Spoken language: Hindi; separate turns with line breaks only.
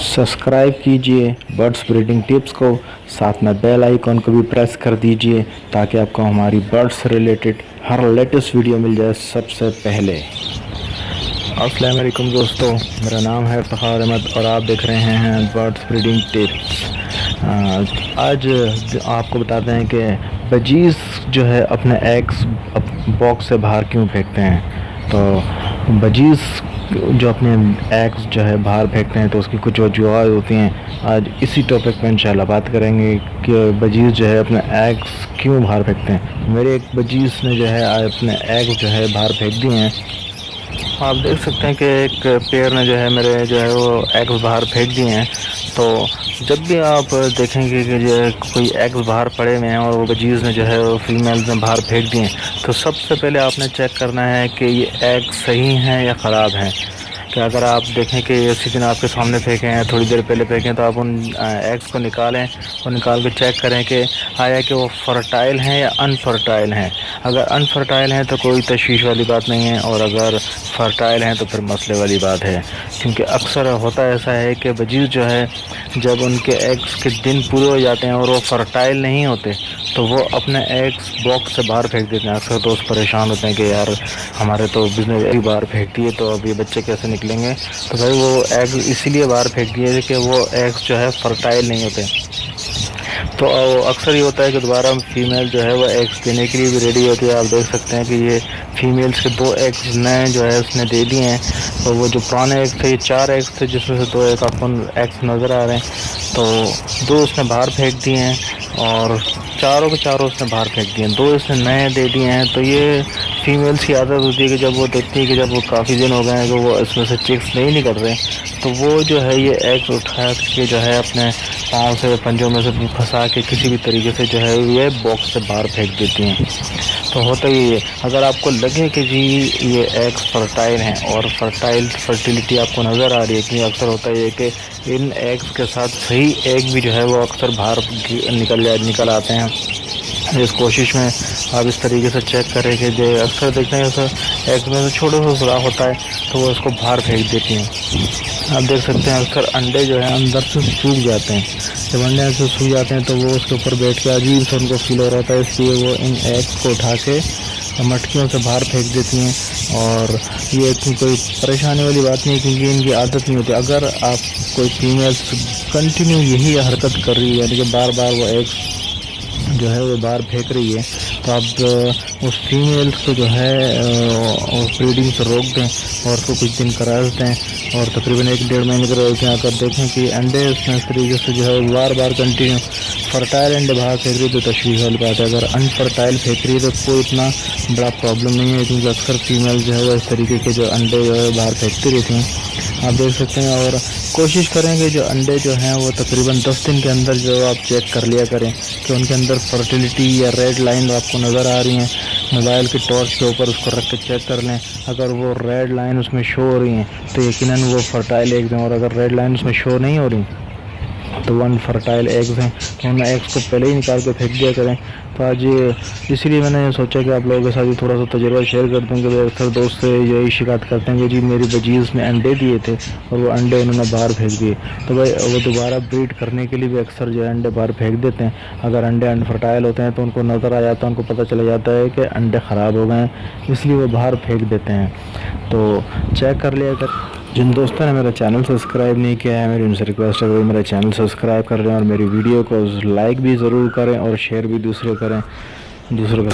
सब्सक्राइब कीजिए बर्ड्स ब्रीडिंग टिप्स को, साथ में बेल आइकॉन को भी प्रेस कर दीजिए ताकि आपको हमारी बर्ड्स से रिलेटेड हर लेटेस्ट वीडियो मिल जाए सबसे पहले। अस्सलाम वालेकुम दोस्तों, मेरा नाम है फ़खार अहमद और आप देख रहे हैं बर्ड्स ब्रीडिंग टिप्स। आज आपको बताते हैं कि बजीज़ जो है अपने एग्स बॉक्स से बाहर क्यों फेंकते हैं। तो बजीज़ जो अपने एग्स जो है बाहर फेंकते हैं तो उसकी कुछ वजूहत होती हैं। आज इसी टॉपिक पर इंशाल्लाह बात करेंगे कि बजीज़ जो है अपने एग्स क्यों बाहर फेंकते हैं। मेरे एक बजीज़ ने जो है आज अपने एग्स जो है बाहर फेंक दिए हैं। आप देख सकते हैं कि एक पेयर ने जो है मेरे जो है वो एग्स बाहर फेंक दिए हैं। तो जब भी आप देखेंगे कि जो कोई एग्स बाहर पड़े हुए हैं और वो बजीज़ ने जो है वो फीमेल्स ने बाहर फेंक दिए हैं, तो सबसे पहले आपने चेक करना है कि ये एग सही हैं या ख़राब हैं। कि अगर आप देखें कि इसी दिन आपके सामने फेंके हैं, थोड़ी देर पहले फेंके हैं, तो आप उन एग्स को निकालें और निकाल के चेक करें कि आया कि वो फर्टाइल हैं या अनफर्टाइल हैं। अगर अनफर्टाइल हैं तो कोई तशवीश वाली बात नहीं है, और अगर फ़र्टाइल हैं तो फिर मसले वाली बात है। क्योंकि अक्सर होता ऐसा है कि बजीज़ जो है जब उनके एग्स के दिन पूरे हो जाते हैं और वो फर्टाइल नहीं होते तो वो अपने एग्स बॉक्स से बाहर फेंक देते हैं। अक्सर दोस्त परेशान होते हैं कि यार हमारे तो बिजनेस एग बाहर फेंक दिए, तो अब ये बच्चे कैसे निकलेंगे। तो भाई वो एग इसीलिए बाहर फेंक दिए कि वो एग्स जो है फर्टाइल नहीं होते। तो अक्सर ये होता है कि दोबारा फीमेल जो है वो एग्स देने के लिए भी रेडी होती है। आप देख सकते हैं कि ये फीमेल्स के 2 एग्स नए जो है उसने दे दिए हैं। तो वो जो पुराने एग्स थे, ये 4 एग्स थे जिसमें से 2 एक आपको एग्स नज़र आ रहे हैं। तो 2 उसने बाहर फेंक दिए हैं और चारों के चारों उसने बाहर फेंक दिए हैं। 2 इसने नए दे दिए हैं। तो ये फीमेल्स की आदत होती है कि जब वो देखती है कि जब वो काफ़ी दिन हो गए हैं कि वो इसमें से चिक्स नहीं निकल रहे, तो वो जो है ये एग्स उठा के जो है अपने पाँव से पंजों में से फंसा के किसी भी तरीके से जो है ये बॉक्स से बाहर फेंक देती हैं। तो होता ही ये, अगर आपको लगे कि जी ये एग्स फर्टाइल हैं और फर्टिलिटी आपको नज़र आ रही है, कि अक्सर होता है कि इन एग्स के साथ सही एग भी जो है वो अक्सर बाहर निकल आते हैं। इस कोशिश में आप इस तरीके से चेक करें कि जो अक्सर देखते हैं ऐसा एग में से छोटा सा सुराख होता है तो वो इसको बाहर फेंक देती हैं। आप देख सकते हैं अक्सर अंडे जो है अंदर से सूख जाते हैं। जब अंडे से सूख जाते हैं तो वो उसके ऊपर बैठ के अजीब से उनको फील हो रहा था, इसलिए वो इन एग्स को उठा के मटकियों से बाहर फेंक देती हैं। और ये कोई परेशानी वाली बात नहीं, क्योंकि इनकी आदत नहीं होती। अगर आप कोई फीमेल कंटिन्यू यही हरकत कर रही है, यानी कि बार बार वो एग्स जो है वो बाहर फेंक रही है, तो आप उस फीमेल्स को जो है ब्रीडिंग से रोक दें और उसको कुछ दिन करा दें और तकरीबन 1-1.5 महीने के रोक आकर देखें कि अंडे उसमें इस तरीके से जो है बार बार कंटिन्यू फर्टाइल अंडे बाहर फेंक रही है तो तशवीश वाली बात है। अगर अनफर्टाइल फेंक रही है तो कोई इतना बड़ा प्रॉब्लम नहीं है, क्योंकि अक्सर फीमेल जो है वो इस तरीके के जो अंडे जो है बाहर फेंकती रहती हैं। आप देख सकते हैं। और कोशिश करेंगे जो अंडे जो हैं वो तकरीबन 10 दिन के अंदर जो आप चेक कर लिया करें कि उनके अंदर फर्टिलिटी या रेड लाइन आपको नज़र आ रही हैं। मोबाइल की टॉर्च के ऊपर उसको रख के चेक कर लें। अगर वो रेड लाइन उसमें शो हो रही हैं तो यकीनन वो फर्टाइल एग्स हैं, और अगर रेड लाइन उसमें शो नहीं हो रही तो वो अनफर्टाइल एग्स हैं। तो उन एग्स को पहले ही निकाल के फेंक दिया करें। तो आज इसीलिए मैंने सोचा कि आप लोगों के साथ थोड़ा सा तजुर्बा शेयर कर दूँ कि अक्सर दोस्त से यही शिकायत करते हैं कि जी मेरी बजीज़ ने अंडे दिए थे और वो अंडे उन्होंने बाहर फेंक दिए। तो भाई वो दोबारा ब्रीड करने के लिए भी अक्सर जो है अंडे बाहर फेंक देते हैं। अगर अंडे अनफर्टाइल होते हैं तो उनको नज़र आ जाता है, उनको पता चला जाता है कि अंडे ख़राब हो गए हैं, इसलिए वो बाहर फेंक देते हैं। तो चेक कर लिया कर। जिन दोस्तों ने मेरा चैनल सब्सक्राइब नहीं किया है, मेरी उनसे रिक्वेस्ट है कि मेरा चैनल सब्सक्राइब कर लें और मेरी वीडियो को लाइक भी ज़रूर करें और शेयर भी दूसरों को